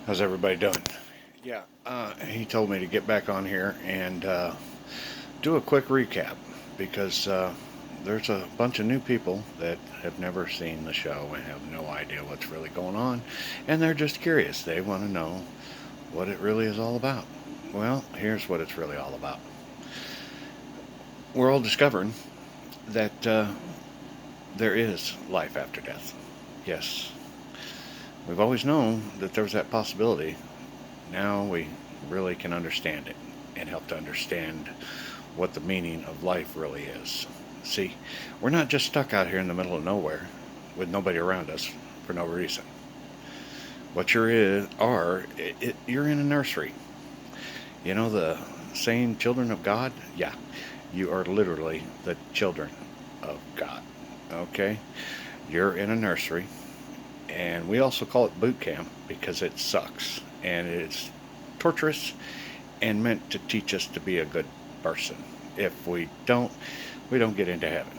How's everybody doing? Yeah, he told me to get back on here and do a quick recap because there's a bunch of new people that have never seen the show and have no idea what's really going on, and they're just curious. They want to know what it really is all about. Well, here's what it's really all about. We're all discovering that there is life after death. Yes, we've always known that there was that possibility. Now we really can understand it and help to understand what the meaning of life really is. See, we're not just stuck out here in the middle of nowhere with nobody around us for no reason. What you're in a nursery. You know the saying, children of God? Yeah, you are literally the children of God. Okay? You're in a nursery, and we also call it boot camp because it sucks and it's torturous and meant to teach us to be a good person. If we don't get into heaven.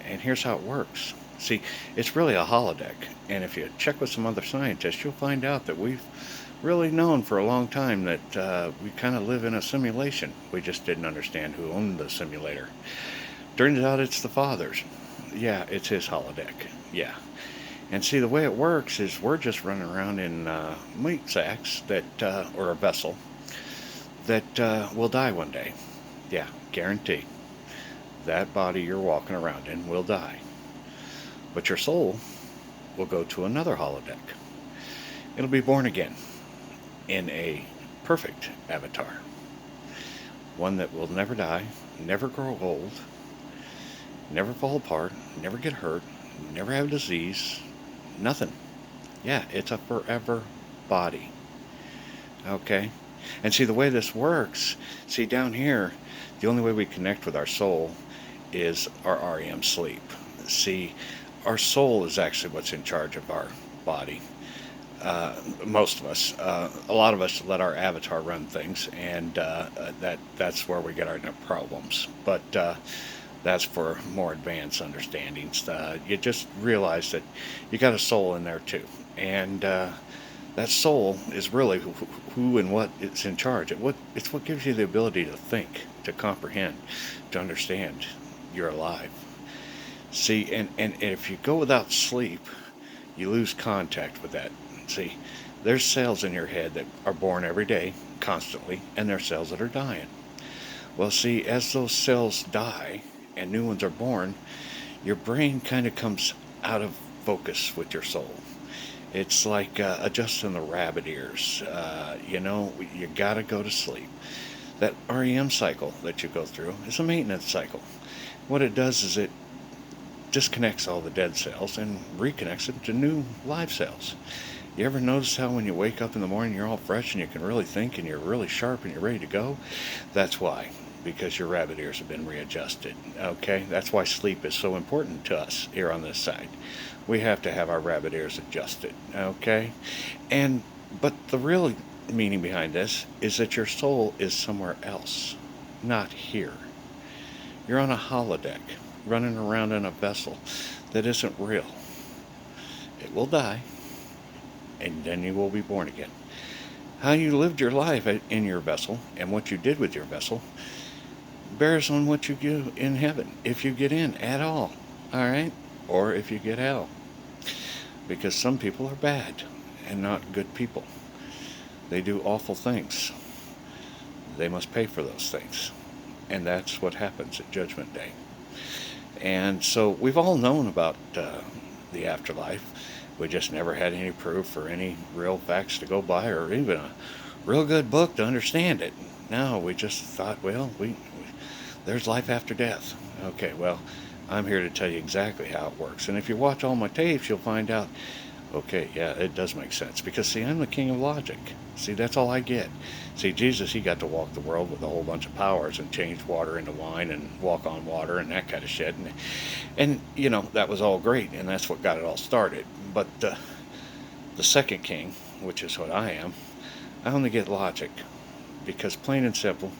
And here's how it works. See, it's really a holodeck. And if you check with some other scientists, you'll find out that we've really known for a long time that we kind of live in a simulation. We just didn't understand who owned the simulator. Turns out it's the Father's. Yeah, it's his holodeck. Yeah. And see, the way it works is we're just running around in meat sacks or a vessel that will die one day. Yeah, guarantee. That body you're walking around in will die. But your soul will go to another holodeck. It'll be born again in a perfect avatar. One that will never die, never grow old, never fall apart, never get hurt, never have disease, nothing. Yeah, it's a forever body. Okay? And see, the way this works, see, down here, the only way we connect with our soul is our REM sleep. See, our soul is actually what's in charge of our body. Most of us, a lot of us let our avatar run things, and that's where we get our problems. But that's for more advanced understandings. You just realize that you got a soul in there too, and that soul is really who and what is in charge. It's what gives you the ability to think, to comprehend, to understand you're alive. See, and if you go without sleep, you lose contact with that. See, there's cells in your head that are born every day, constantly, and there's cells that are dying. Well, see, as those cells die and new ones are born, your brain kind of comes out of focus with your soul. It's like adjusting the rabbit ears. You gotta go to sleep. That REM cycle that you go through is a maintenance cycle. What it does is it disconnects all the dead cells and reconnects them to new live cells. You ever notice how when you wake up in the morning you're all fresh and you can really think and you're really sharp and you're ready to go? That's why, because your rabbit ears have been readjusted. Okay? That's why sleep is so important to us here on this side. We have to have our rabbit ears adjusted. Okay? But the real meaning behind this is that your soul is somewhere else, not here. You're on a holodeck, running around in a vessel that isn't real. It will die, and then you will be born again. How you lived your life in your vessel and what you did with your vessel bears on what you do in heaven, if you get in at all, all right? Or if you get hell. Because some people are bad and not good people. They do awful things. They must pay for those things. And that's what happens at Judgment Day. And so we've all known about the afterlife. We just never had any proof or any real facts to go by or even a real good book to understand it. No, we just thought, well, there's life after death. Okay, well, I'm here to tell you exactly how it works. And if you watch all my tapes, you'll find out, okay, yeah, it does make sense. Because, see, I'm the king of logic. See, that's all I get. See, Jesus, he got to walk the world with a whole bunch of powers and change water into wine and walk on water and that kind of shit. And that was all great, and that's what got it all started. But the second king, which is what I am, I only get logic. Because, plain and simple,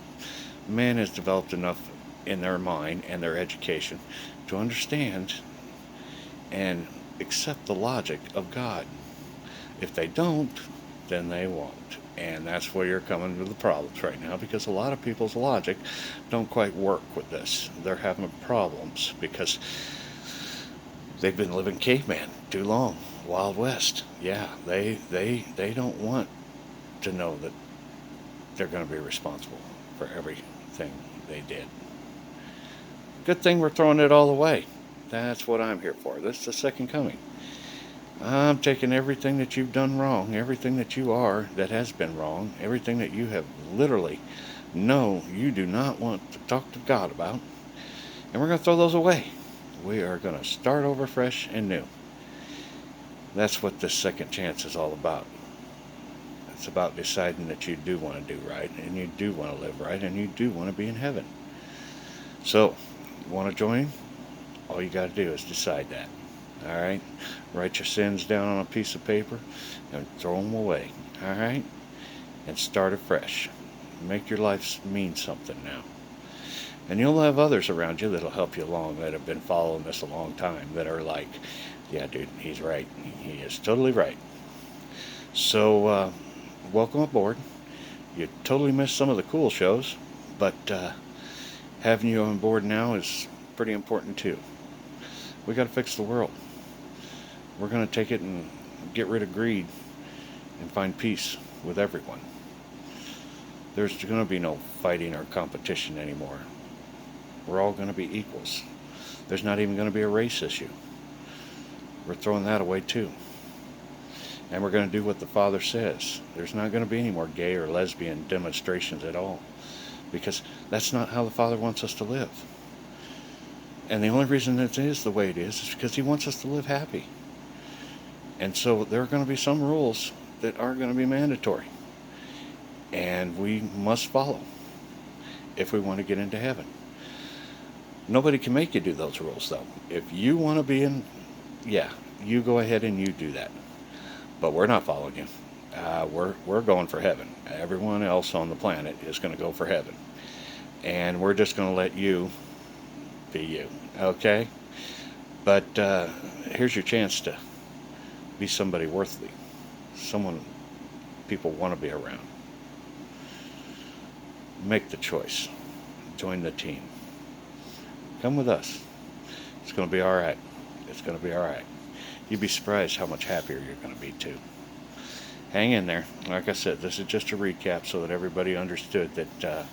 man has developed enough in their mind and their education to understand and accept the logic of God. If they don't, then they won't. And that's where you're coming to the problems right now, because a lot of people's logic don't quite work with this. They're having problems because they've been living caveman too long, Wild West. Yeah, they don't want to know that they're going to be responsible for everything they did. Good thing we're throwing it all away. That's what I'm here for. This is the second coming. I'm taking everything that you've done wrong, everything that you are that has been wrong, everything that you have literally know you do not want to talk to God about, and we're going to throw those away. We are going to start over fresh and new. That's what this second chance is all about. It's about deciding that you do want to do right, and you do want to live right, and you do want to be in heaven. So, you want to join? All you got to do is decide that. All right? Write your sins down on a piece of paper and throw them away. All right? And start afresh. Make your life mean something now. And you'll have others around you that'll help you along that have been following this a long time that are like, yeah, dude, he's right. He is totally right. So, welcome aboard. You totally missed some of the cool shows, but having you on board now is pretty important too. We got to fix the world. We're going to take it and get rid of greed and find peace with everyone. There's going to be no fighting or competition anymore. We're all going to be equals. There's not even going to be a race issue. We're throwing that away too. And we're going to do what the Father says. There's not going to be any more gay or lesbian demonstrations at all, because that's not how the Father wants us to live. And the only reason it is the way it is because He wants us to live happy. And so there are going to be some rules that are going to be mandatory. And we must follow if we want to get into heaven. Nobody can make you do those rules, though. If you want to be in, yeah, you go ahead and you do that. But we're not following you. We're going for heaven. Everyone else on the planet is going to go for heaven. And we're just going to let you be you, okay? But here's your chance to be somebody worthy, someone people want to be around. Make the choice. Join the team. Come with us. It's going to be all right. It's going to be all right. You'd be surprised how much happier you're going to be too. Hang in there. Like I said, this is just a recap so that everybody understood that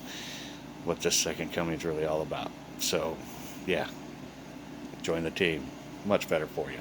what this second coming is really all about. So, yeah, join the team. Much better for you.